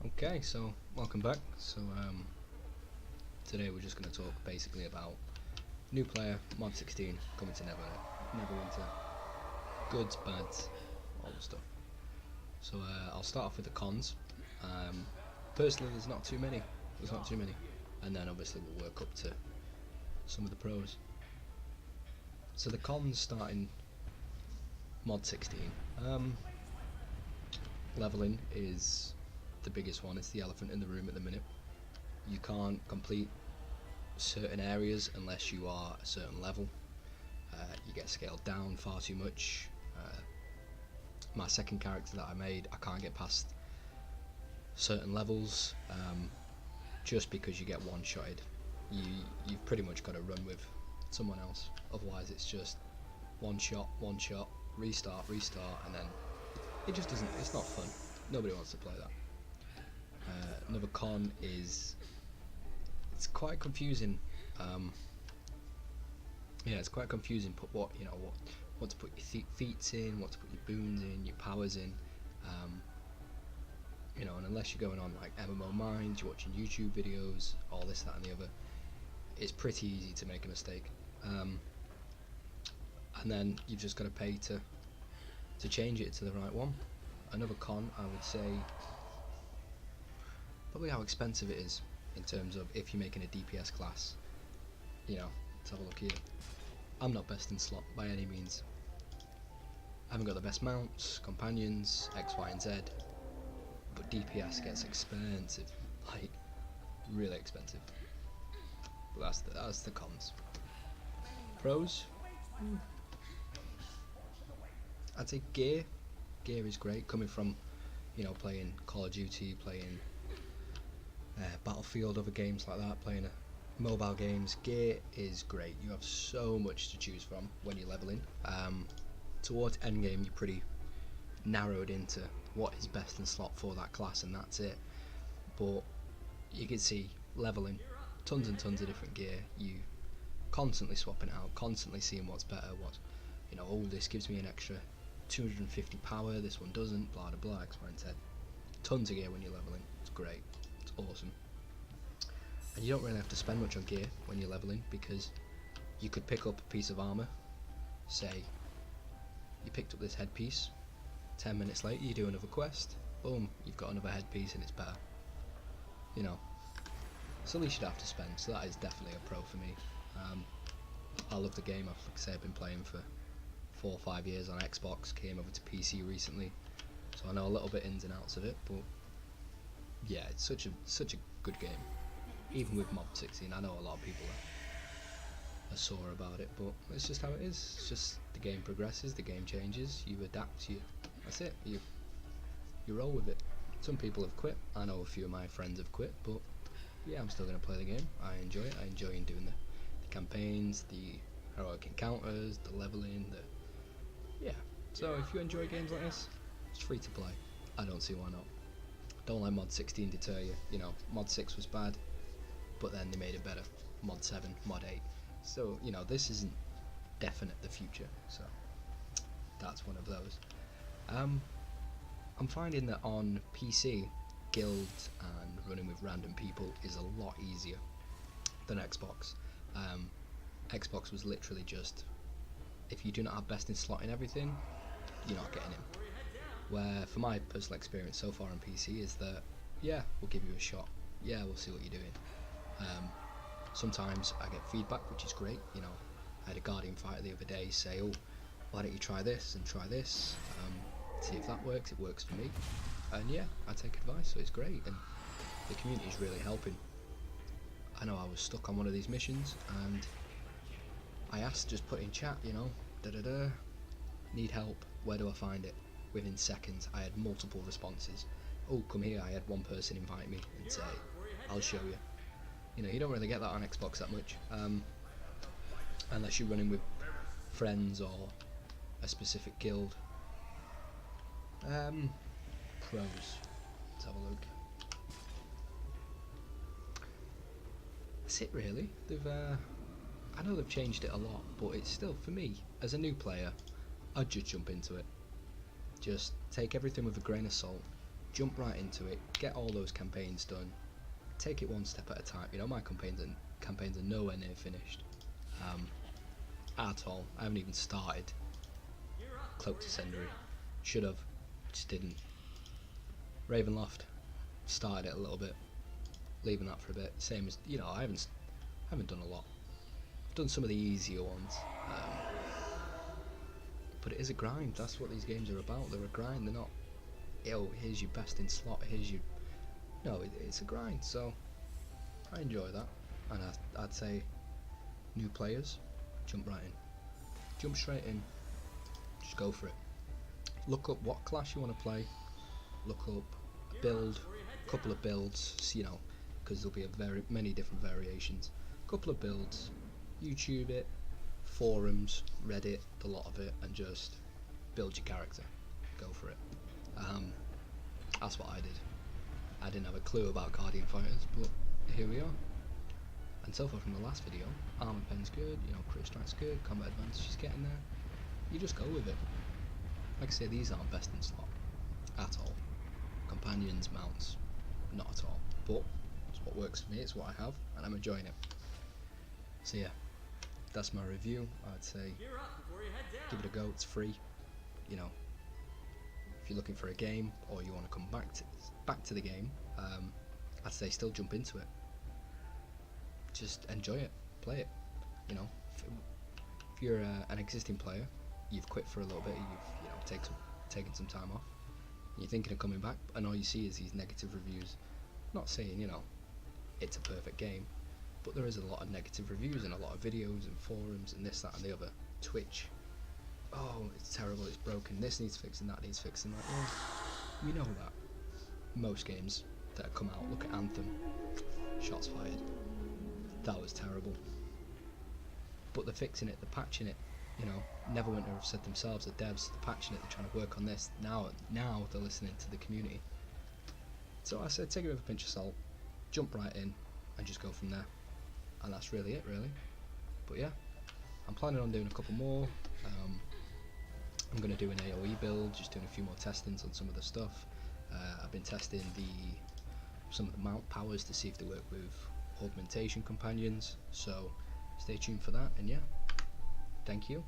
Okay, so welcome back. Today we're just going to talk basically about new player mod 16 coming to Neverwinter, goods, bads, all the stuff. I'll start off with the cons. Personally, there's not too many. And then obviously we'll work up to some of the pros. So the cons starting mod 16. Leveling is the biggest one. It's the elephant in the room at the minute. You can't complete certain areas unless you are a certain level. You get scaled down far too much. My second character that I made, I can't get past certain levels just because you get one-shotted. You've pretty much got to run with someone else, otherwise it's just one shot, restart, and then it just doesn't, it's not fun. Nobody wants to play that. Another con is it's quite confusing. It's quite confusing. Put what to put your feats in, what to put your boons in, your powers in. And unless you're going on like MMO Minds, you're watching YouTube videos, all this, that, and the other, it's pretty easy to make a mistake. And then you've just got to pay to change it to the right one. Another con, I would say, probably how expensive it is in terms of if you're making a DPS class. Let's have a look here. I'm not best in slot by any means. I haven't got the best mounts, companions, X, Y, and Z, but DPS gets expensive, like really expensive. But that's the cons. Pros, I'd say gear. Gear is great, coming from playing Call of Duty, playing Battlefield, other games like that, playing mobile games. Gear is great. You have so much to choose from when you're leveling. Towards endgame, you're pretty narrowed into what is best in slot for that class, and that's it. But you can see leveling, tons and tons of different gear. You constantly swapping it out, constantly seeing what's better. This gives me an extra 250 power. This one doesn't. Blah blah blah. X, Y, and Z. Tons of gear when you're leveling. It's great. It's awesome. And you don't really have to spend much on gear when you're leveling, because you could pick up a piece of armor. Say you picked up this headpiece, 10 minutes later you do another quest, boom, you've got another headpiece and it's better. So at least you'd have to spend. So that is definitely a pro for me. I love the game. I've been playing for 4 or 5 years on Xbox, came over to PC recently, so I know a little bit ins and outs of it, but yeah, it's such a good game. Even with mod 16, I know a lot of people are sore about it, but it's just how it is. It's just the game progresses, the game changes, you adapt, that's it, you roll with it. Some people have quit. I know a few of my friends have quit, but yeah, I'm still going to play the game. I enjoy it. I enjoy doing the campaigns, the heroic encounters, the leveling, so if you enjoy games like this, it's free to play. I don't see why not. Don't let mod 16 deter you. Mod 6 was bad, but then they made it better. Mod 7, mod 8. So, this isn't definite the future, so that's one of those. I'm finding that on PC, guilds and running with random people is a lot easier than Xbox. Xbox was literally just, if you do not have best in slot in everything, you're not getting in. Where, for my personal experience so far on PC, is that, yeah, we'll give you a shot. Yeah, we'll see what you're doing. Sometimes I get feedback, which is great. I had a Guardian fighter the other day say, oh, why don't you try this and try this, see if that works. It works for me, and yeah, I take advice, so it's great, and the community is really helping. I know I was stuck on one of these missions, and I asked, just put in chat, need help, where do I find it? Within seconds I had multiple responses. Oh, come here. I had one person invite me and say, I'll show you. You don't really get that on Xbox that much, unless you're running with friends or a specific guild. Pros, let's have a look. That's it really. I know they've changed it a lot, but it's still, for me as a new player, I'd just jump into it. Just take everything with a grain of salt. jump right into it, get all those campaigns done, take it one step at a time. You know, my campaigns are nowhere near finished at all. I haven't even started Cloak to Sendery. Should have, just didn't. Ravenloft, started it a little bit, leaving that for a bit. Same as, you know, I haven't done a lot. I've done some of the easier ones, but it is a grind. That's what these games are about. They're a grind. They're not, yo, here's your best in slot, here's your, no, it's a grind. So I enjoy that, and I'd say new players, jump right in, jump straight in, just go for it. Look up what class you want to play, look up a build, a couple of builds, you know, because there'll be many different variations. A couple of builds, YouTube it, forums, Reddit, the lot of it, and just build your character, go for it. That's what I did. I didn't have a clue about Guardian Fighters, but here we are. And so far from the last video, armor pen's good, you know, crit strike's good, combat advantage is getting there. You just go with it. Like I say, these aren't best in slot at all. Companions, mounts, not at all. But it's what works for me, it's what I have, and I'm enjoying it. So yeah, that's my review. I'd say give it a go, it's free. You know, if you're looking for a game or you want to come back to the game, I'd say still jump into it. Just enjoy it, play it. You know, if you're an existing player, you've quit for a little bit, you've taken some time off, and you're thinking of coming back, and all you see is these negative reviews. Not saying, you know, it's a perfect game, but there is a lot of negative reviews and a lot of videos and forums and this, that and the other. Twitch, oh, it's terrible, it's broken, this needs fixing, that needs fixing. Like, well, we know that. Most games that have come out, look at Anthem, shots fired, that was terrible. But they're fixing it, they're patching it. You know, Neverwinter have said themselves, the devs, they're patching it, they're trying to work on this. Now they're listening to the community. So I said, take it with a pinch of salt, jump right in, and just go from there. And that's really it, really. But yeah, I'm planning on doing a couple more. I'm going to do an AoE build, just doing a few more testings on some of the stuff. I've been testing some of the mount powers to see if they work with augmentation companions. So stay tuned for that, and yeah, thank you.